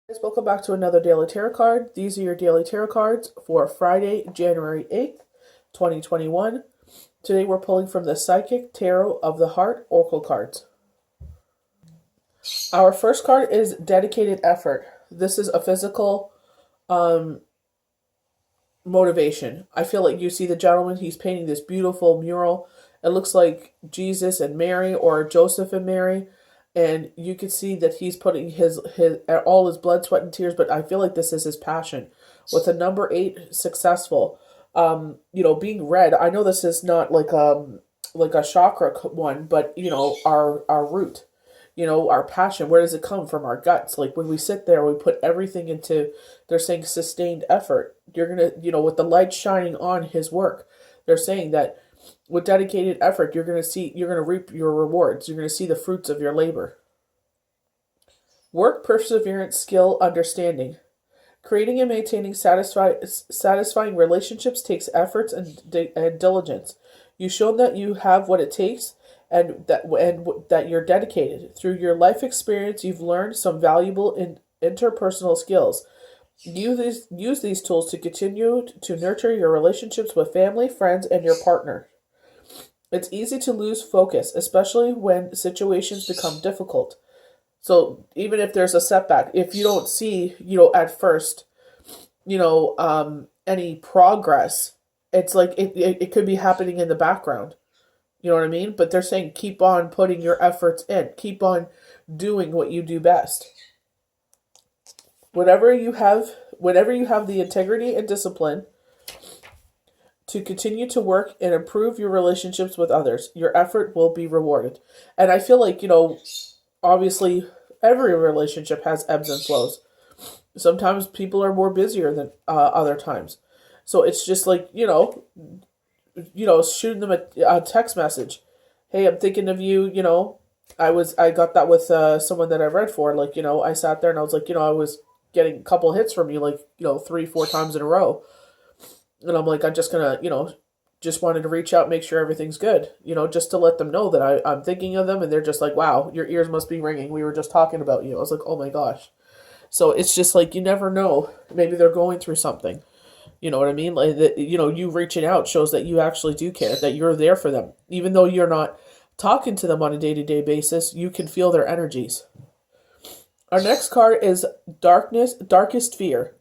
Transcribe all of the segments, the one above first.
Guys, welcome back to another daily tarot card. These are your daily tarot cards for Friday, January 8th, 2021. Today we're pulling from the Psychic Tarot of the Heart Oracle cards. Our first card is Dedicated Effort. This is a physical motivation. I feel like you see the gentleman, he's painting this beautiful mural. It looks like Jesus and Mary or Joseph and Mary. And you can see that he's putting his all his blood, sweat, and tears, but I feel like this is his passion. With the number 8 successful, being red, I know this is not like a chakra one, but our root, our passion, where does it come from? Our guts. Like when we sit there, we put everything into, they're saying sustained effort. You're gonna, with the light shining on his work, they're saying that with dedicated effort, you're going to reap your rewards. You're going to see the fruits of your labor. Work, perseverance, skill, understanding. Creating and maintaining satisfying relationships takes efforts and diligence. You've shown that you have what it takes and that you're dedicated. Through your life experience, you've learned some valuable interpersonal skills. Use these tools to continue to nurture your relationships with family, friends, and your partner. It's easy to lose focus, especially when situations become difficult. So even if there's a setback, if you don't see, at first, any progress, it's like it could be happening in the background. You know what I mean? But they're saying keep on putting your efforts in. Keep on doing what you do best. Whenever you have the integrity and discipline to continue to work and improve your relationships with others, your effort will be rewarded. And I feel like, obviously every relationship has ebbs and flows. Sometimes people are more busier than other times. So it's just like, shooting them a text message. Hey, I'm thinking of you, I got that with someone that I read for. Like, I sat there and I was like, I was getting a couple hits from you, like, 3-4 times in a row. And I'm like, I'm just gonna, just wanted to reach out, make sure everything's good, just to let them know that I'm thinking of them. And they're just like, wow, your ears must be ringing. We were just talking about you. I was like, oh my gosh. So it's just like, you never know. Maybe they're going through something. You know what I mean? Like that, you reaching out shows that you actually do care, that you're there for them. Even though you're not talking to them on a day-to-day basis, you can feel their energies. Our next card is Darkest Fear.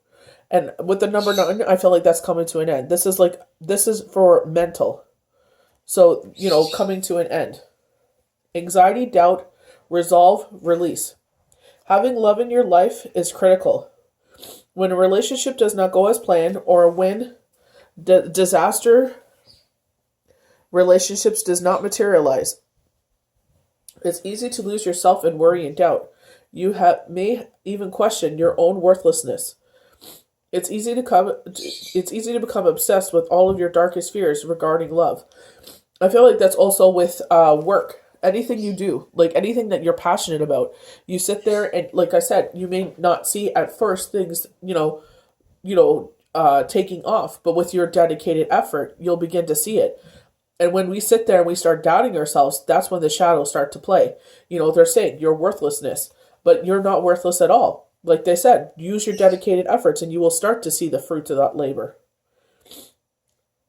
And with the number 9, I feel like that's coming to an end. This is for mental. So, coming to an end. Anxiety, doubt, resolve, release. Having love in your life is critical. When a relationship does not go as planned, or when disaster relationships does not materialize, it's easy to lose yourself in worry and doubt. You may even question your own worthlessness. It's easy to become obsessed with all of your darkest fears regarding love. I feel like that's also with work. Anything you do, like anything that you're passionate about, you sit there and, like I said, you may not see at first things, taking off, but with your dedicated effort, you'll begin to see it. And when we sit there and we start doubting ourselves, that's when the shadows start to play. They're saying your worthlessness, but you're not worthless at all. Like they said, use your dedicated efforts and you will start to see the fruits of that labor.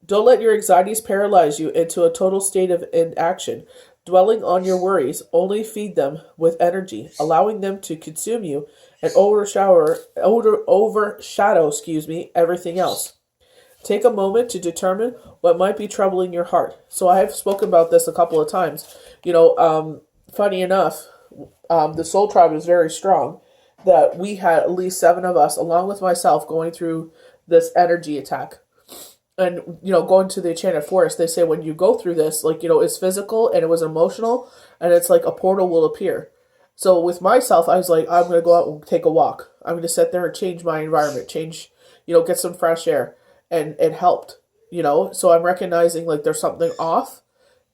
Don't let your anxieties paralyze you into a total state of inaction. Dwelling on your worries, only feed them with energy, allowing them to consume you and overshadow, everything else. Take a moment to determine what might be troubling your heart. So I have spoken about this a couple of times. Funny enough, the Soul Tribe is very strong. That we had at least 7 of us, along with myself, going through this energy attack. And, going to the Enchanted Forest, they say when you go through this, like, it's physical and it was emotional, and it's like a portal will appear. So with myself, I was like, I'm going to go out and take a walk. I'm going to sit there and change my environment, get some fresh air. And it helped, So I'm recognizing, like, there's something off,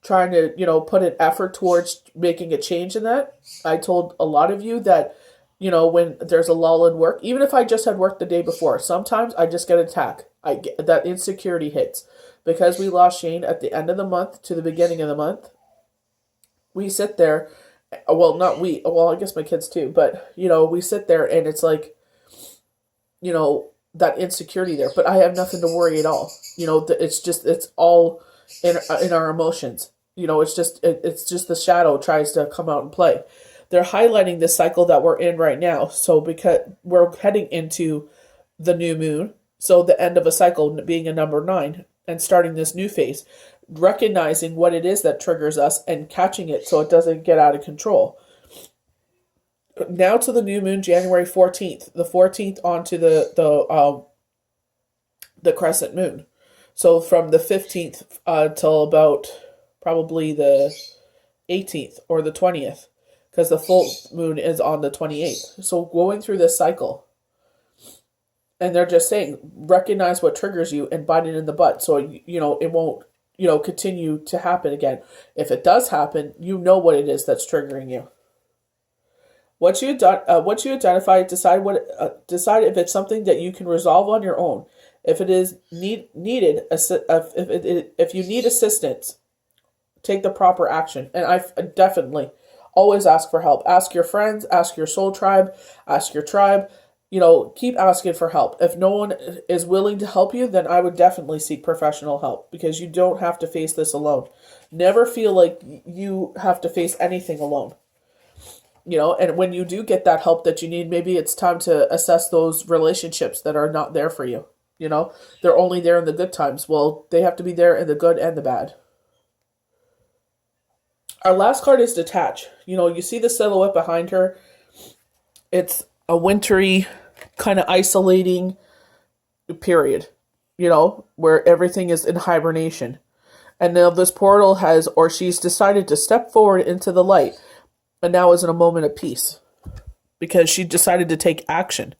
trying to, put an effort towards making a change in that. I told a lot of you that, when there's a lull in work, even if I just had worked the day before, sometimes I just get attacked. I get that insecurity hits because we lost Shane at the end of the month to the beginning of the month. We sit there, well, not we, well, I guess my kids too, but we sit there and it's like, that insecurity there, but I have nothing to worry at all. It's all in our emotions. It's just the shadow tries to come out and play. They're highlighting this cycle that we're in right now. So because we're heading into the new moon, so the end of a cycle being a number 9 and starting this new phase, recognizing what it is that triggers us and catching it so it doesn't get out of control. Now to the new moon, January 14th, the 14th onto the crescent moon. So from the 15th till about probably the 18th or the 20th, because the full moon is on the 28th. So going through this cycle, and they're just saying, recognize what triggers you and bite it in the butt, so it won't continue to happen again. If it does happen, you know what it is that's triggering you. Once you identify, decide if it's something that you can resolve on your own. If it is needed, if you need assistance, take the proper action. And I definitely always ask for help. Ask your friends, ask your soul tribe, ask your tribe. Keep asking for help. If no one is willing to help you, then I would definitely seek professional help, because you don't have to face this alone. Never feel like you have to face anything alone. And when you do get that help that you need, maybe it's time to assess those relationships that are not there for you. They're only there in the good times. Well, they have to be there in the good and the bad. Our last card is detach. You see the silhouette behind her. It's a wintry, kind of isolating period, where everything is in hibernation. And now this portal she's decided to step forward into the light, and now is in a moment of peace, because she decided to take action.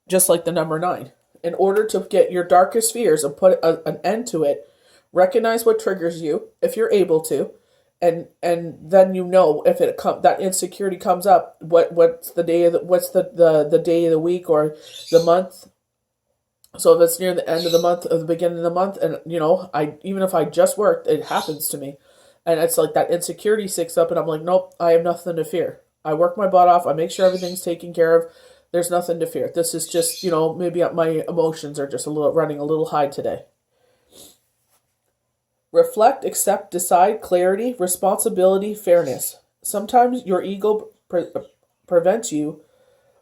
Just like the number 9. In order to get your darkest fears and put an end to it, recognize what triggers you, if you're able to, and then if that insecurity comes up, what's the day of the day of the week or the month. So if it's near the end of the month or the beginning of the month, and even if I just worked, it happens to me, and it's like that insecurity sticks up, and I'm like, nope, I have nothing to fear. I work my butt off. I make sure everything's taken care of. There's nothing to fear. This is just, maybe my emotions are just running a little high today. Reflect, accept, decide, clarity, responsibility, fairness. Sometimes your ego prevents you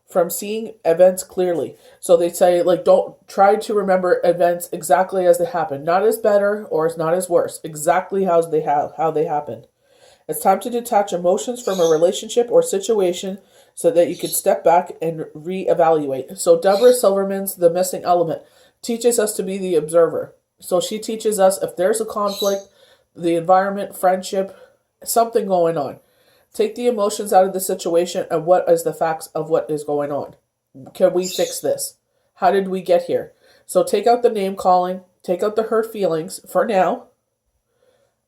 from seeing events clearly. So they say, don't try to remember events exactly as they happen. Not as better or as not as worse. Exactly how they happened. It's time to detach emotions from a relationship or situation so that you can step back and reevaluate. So Deborah Silverman's The Missing Element teaches us to be the observer. So she teaches us if there's a conflict, the environment, friendship, something going on. Take the emotions out of the situation and what is the facts of what is going on. Can we fix this? How did we get here? So take out the name calling, take out the hurt feelings for now,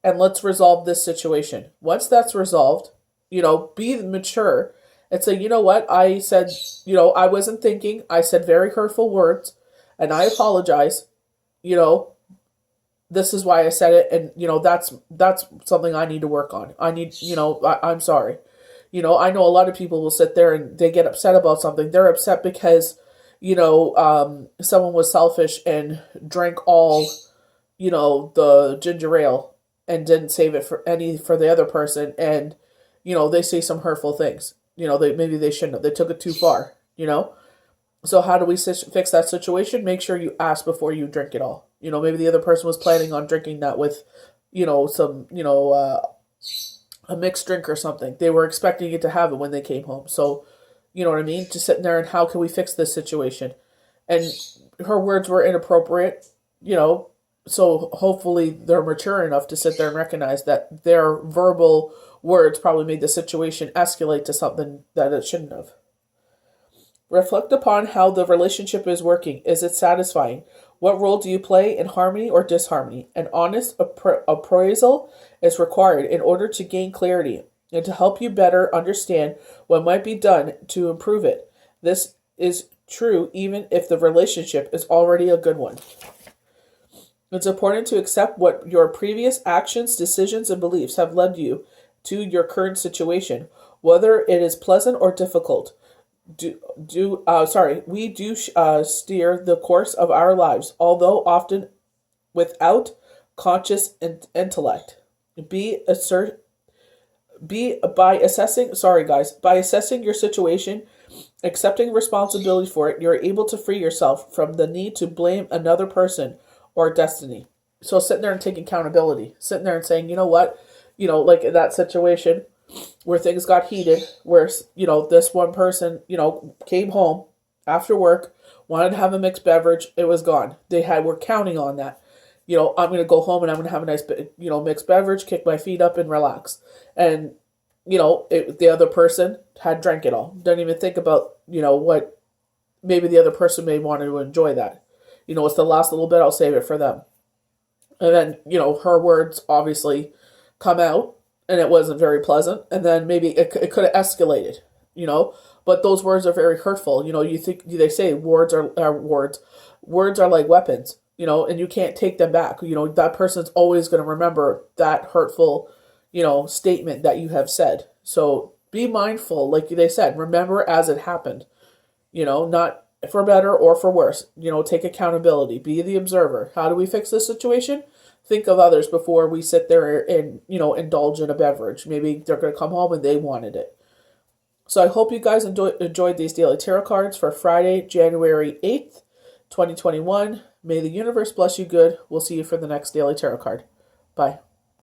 and let's resolve this situation. Once that's resolved, be mature and say, you know what? I said, I wasn't thinking. I said very hurtful words, and I apologize. This is why I said it, and that's something I need to work on. I'm sorry. I know a lot of people will sit there and they get upset about something. They're upset because someone was selfish and drank all the ginger ale and didn't save it for the other person, and they say some hurtful things. Maybe they shouldn't have. They took it too far. So how do we fix that situation? Make sure you ask before you drink it all. Maybe the other person was planning on drinking that with, some, a mixed drink or something. They were expecting it to have it when they came home. So, you know what I mean? Just sitting there and how can we fix this situation? And her words were inappropriate, so hopefully they're mature enough to sit there and recognize that their verbal words probably made the situation escalate to something that it shouldn't have. Reflect upon how the relationship is working. Is it satisfying? What role do you play in harmony or disharmony? An honest appraisal is required in order to gain clarity and to help you better understand what might be done to improve it. This is true even if the relationship is already a good one. It's important to accept what your previous actions, decisions, and beliefs have led you to your current situation, whether it is pleasant or difficult. we do steer the course of our lives, although often without conscious intellect. Be assert be by assessing sorry guys by assessing your situation, accepting responsibility for it, you're able to free yourself from the need to blame another person or destiny. So sitting there and taking accountability, sitting there and saying, you know what, like in that situation where things got heated, where this one person came home after work, wanted to have a mixed beverage, it was gone. Were counting on that. I'm going to go home and I'm going to have a nice, mixed beverage, kick my feet up and relax. And, the other person had drank it all. Don't even think about, what maybe the other person may want to enjoy that. It's the last little bit, I'll save it for them. And then, her words obviously come out and it wasn't very pleasant. And then maybe it could have escalated, but those words are very hurtful. They say words are words. Words are like weapons, and you can't take them back. That person's always going to remember that hurtful, statement that you have said. So be mindful, like they said, remember as it happened, not for better or for worse. Take accountability, be the observer. How do we fix this situation? Think of others before we sit there and, indulge in a beverage. Maybe they're going to come home and they wanted it. So I hope you guys enjoyed these daily tarot cards for Friday, January 8th, 2021. May the universe bless you good. We'll see you for the next daily tarot card. Bye.